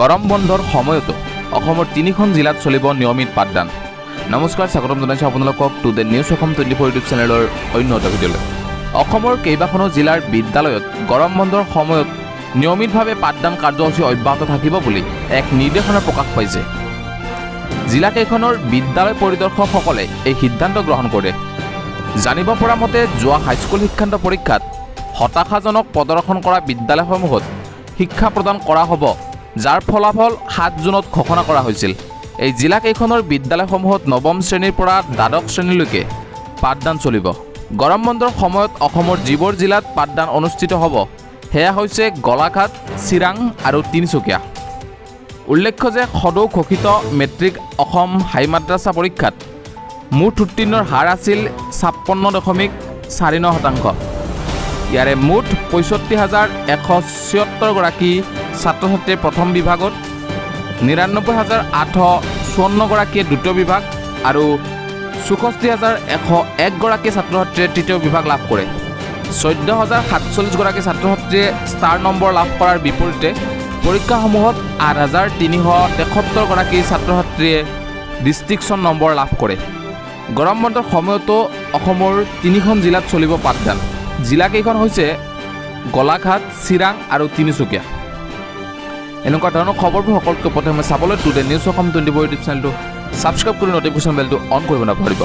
গৰম বন্ধৰ সময়তো অসমৰ 3খন জিলাত চলিব নিয়মিত পাঠদান। নমস্কাৰ, স্বাগতম জনাইছোঁ আপোনালোকক টুডে নিউজ অসম 24 ইউটিউব চেনেলৰ অন্য এটা ভিডিঅ'লৈ। অসমৰ কেইবাখনো জিলাৰ বিদ্যালয়ত গৰম বন্ধৰ সময়ত নিয়মিতভাৱে পাঠদান কাৰ্যসূচী অব্যাহত থাকিব বুলি এক নিৰ্দেশনা প্ৰকাশ পাইছে। জিলাকেইখনৰ বিদ্যালয় পৰিদৰ্শকসকলে এই সিদ্ধান্ত গ্ৰহণ কৰে। জানিব পৰা মতে যোৱা হাইস্কুল শিক্ষান্ত পৰীক্ষাত হতাশাজনক প্ৰদৰ্শন কৰা বিদ্যালয়সমূহত শিক্ষা প্ৰদান কৰা হ'ব, যাৰ ফলাফল 7 জুনত ঘোষণা কৰা হৈছিল। এই জিলাকেইখনৰ বিদ্যালয়সমূহত নৱম শ্ৰেণীৰ পৰা দ্বাদশ শ্ৰেণীলৈকে পাঠদান চলিব। গৰম বন্ধৰ সময়ত অসমৰ যিবোৰ জিলাত পাঠদান অনুষ্ঠিত হ'ব সেয়া হৈছে গোলাঘাট, চিৰাং আৰু তিনিচুকীয়া। উল্লেখ্য যে সদৌ ঘোষিত মেট্ৰিক অসম হাই মাদ্ৰাছা পৰীক্ষাত মুঠ উত্তীৰ্ণৰ হাৰ আছিল 56.49%। ইয়াৰে মুঠ 65,176 গৰাকী ছাত্ৰ ছাত্ৰীয়ে প্ৰথম বিভাগত, 99,854 গৰাকীয়ে দ্বিতীয় বিভাগ আৰু 64,101 গৰাকী ছাত্ৰ ছাত্ৰীয়ে তৃতীয় বিভাগ লাভ কৰে। 14,047 গৰাকী ছাত্ৰ ছাত্ৰীয়ে ষ্টাৰ নম্বৰ লাভ কৰাৰ বিপৰীতে পৰীক্ষাসমূহত 8,373 গৰাকী ছাত্ৰ ছাত্ৰীয়ে ডিষ্টিংশ্যন নম্বৰ লাভ কৰে। গৰম বন্ধৰ সময়তো অসমৰ 3খন জিলাত চলিব পাঠদান। জিলাকেইখন হৈছে গোলাঘাট, চিৰাং আৰু তিনিচুকীয়া। এনেকুৱা ধৰণৰ খবৰবোৰ সকলোকে প্ৰথমে চাবলৈ টুডে নিউজ অসম 24 ইউটিউব চেনেলটো ছাবস্ক্ৰাইব কৰি নটিফিকেশ্যন বেলটো অন কৰিব নাপাহৰিব।